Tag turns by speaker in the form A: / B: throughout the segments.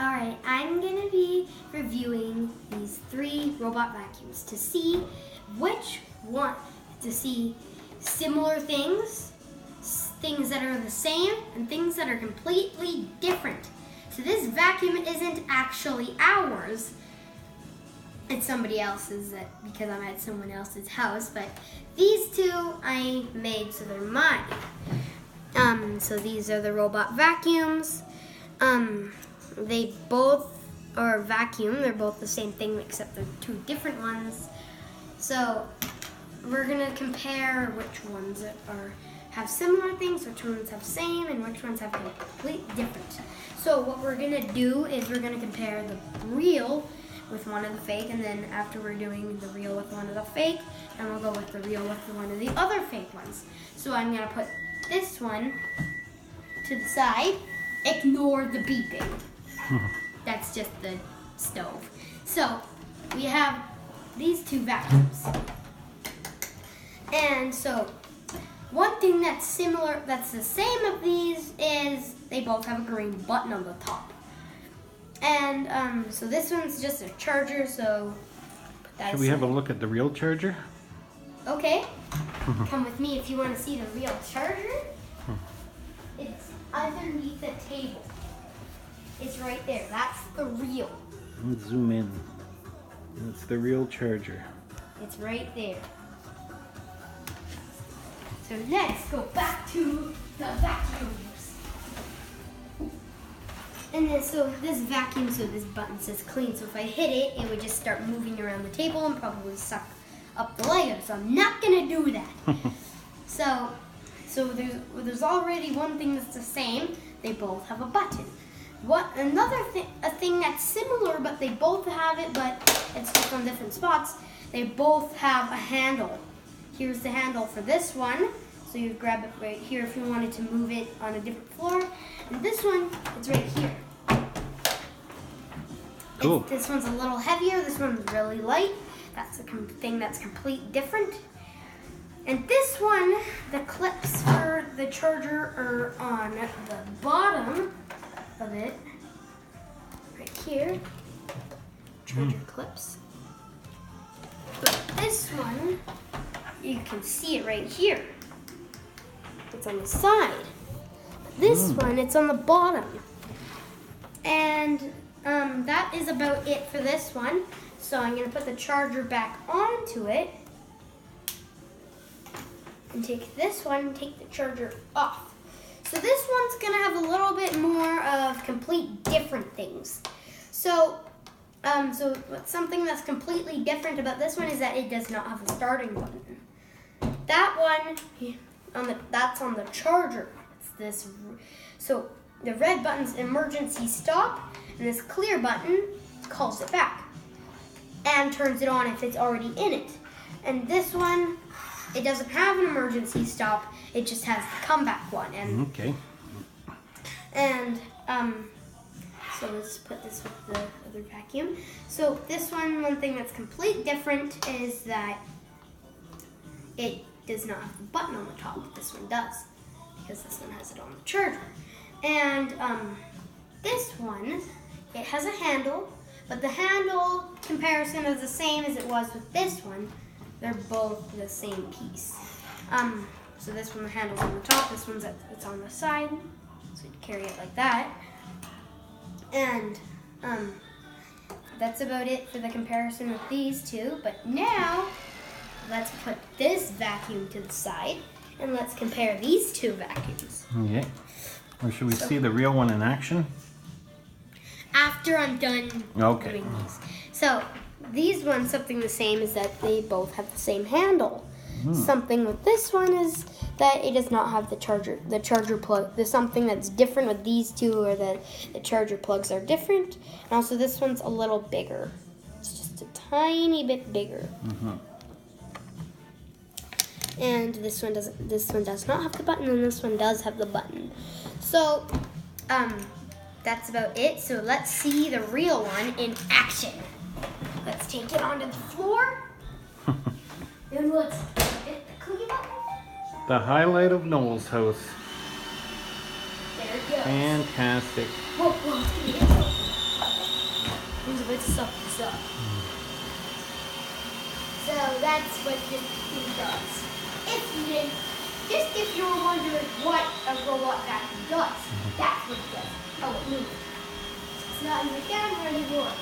A: Alright, I'm going to be reviewing these 3 robot vacuums to see which one, to see similar things, things that are the same, and things that are completely different. So this vacuum isn't actually ours. It's somebody else's because I'm at someone else's house, but these 2 I made, so they're mine. So these are the robot vacuums. They both are vacuum. They're both the same thing, except they're 2 different ones. So we're gonna compare which ones have similar things, which ones have same, and which ones have complete different. So what we're gonna do is we're gonna compare the real with one of the fake, and then after we're doing the real with one of the fake, and we'll go with the real with one of the other fake ones. So I'm gonna put this one to the side. Ignore the beeping. That's just the stove. So we have these 2 vacuums. And so one thing that's similar, that's the same of these, is they both have a green button on the top. And so this one's just a charger, so put that
B: Should we have a look at the real charger?
A: Okay. Come with me if you want to see the real charger. It's underneath the table. It's right there. That's the real.
B: Let's zoom in. That's the real charger.
A: It's right there. So let's go back to the vacuums. And then so this vacuum, so this button says clean. So if I hit it, it would just start moving around the table and probably suck up the Legos. So I'm not gonna do that. So there's already one thing that's the same. They both have a button. A thing that's similar, but they both have it, but it's just on different spots. They both have a handle. Here's the handle for this one. So you grab it right here if you wanted to move it on a different floor. And this one, it's right here.
B: Cool.
A: This one's a little heavier. This one's really light. That's a thing that's completely different. And this one, the clips for the charger are on the bottom of it, right here. Charger clips. But this one, you can see it right here. It's on the side. But this one, it's on the bottom. And that is about it for this one. So I'm going to put the charger back onto it. And take this one and take the charger off. So this one's going to have a little bit more of complete different things. So something that's completely different about this one is that it does not have a starting button. That one, that's on the charger. It's this. So the red button's emergency stop, and this clear button calls it back and turns it on if it's already in it. And this one, it doesn't have an emergency stop. It just has the comeback one. And
B: okay.
A: And so let's put this with the other vacuum. So this one thing that's completely different is that it does not have the button on the top. This one does, because this one has it on the charger. And this one, it has a handle, but the handle comparison is the same as it was with this one. They're both the same piece. So this one, the handle's on the top. This one's it's on the side. So you carry it like that. And that's about it for the comparison with these 2. But now, let's put this vacuum to the side, and let's compare these 2 vacuums.
B: Okay. Or should we see the real one in action?
A: After I'm done doing these. So these ones, something the same is that they both have the same handle. Something with this one is that it does not have the charger plug. There's something that's different with these 2, or that the charger plugs are different. And also this one's a little bigger. It's just a tiny bit bigger. And this one does not have the button, and this one does have the button. So that's about it. So let's see the real one in action. Let's take it onto the floor. And let's hit the cookie button.
B: The highlight of Noel's house.
A: There it goes.
B: Fantastic.
A: Whoa, whoa, suck this up. So that's what this thing does. If you were wondering what a robot vacuum does, that's what it does. Oh, it moved. It's not in the camera anymore.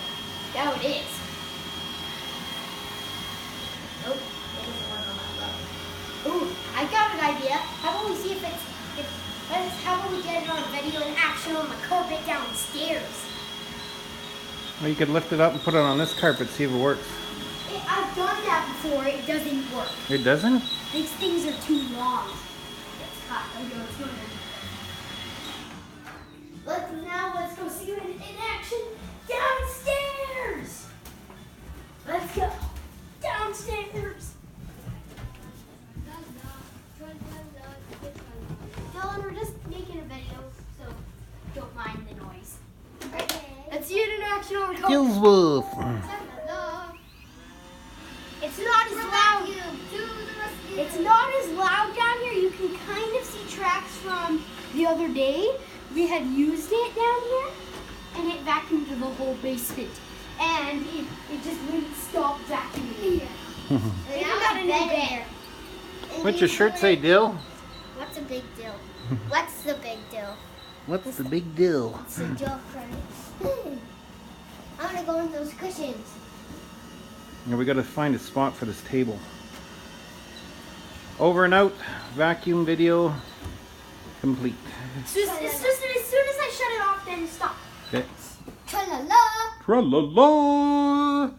A: Now it is. Nope, it doesn't work on my phone. Ooh, I got an idea. How about we see if how about we get it on video in action on the carpet downstairs?
B: Well, you could lift it up and put it on this carpet, see if it works.
A: I've done that before. It doesn't work.
B: It doesn't?
A: These things are too long. It's hot. Let's go see it in action downstairs. Let's go downstairs. Dylan, we're just making a video, so don't mind the noise. Okay. Let's see it in action on the
B: Wolf.
A: It's not as loud. It's not as loud down here. You can kind of see tracks from the other day. We had used it down here, and it vacuumed the whole basement. And it just wouldn't stop vacuuming. They got a new bear.
B: What's your shirt say, Dill?
C: What's a big deal? What's the big deal?
B: What's the big deal?
C: It's a joke, right? I want to go in those cushions.
B: Now we got to find a spot for this table. Over and out. Vacuum video complete.
A: As soon as I shut it off, then stop.
B: Okay.
C: Tra-la-la!
B: Tra-la-la!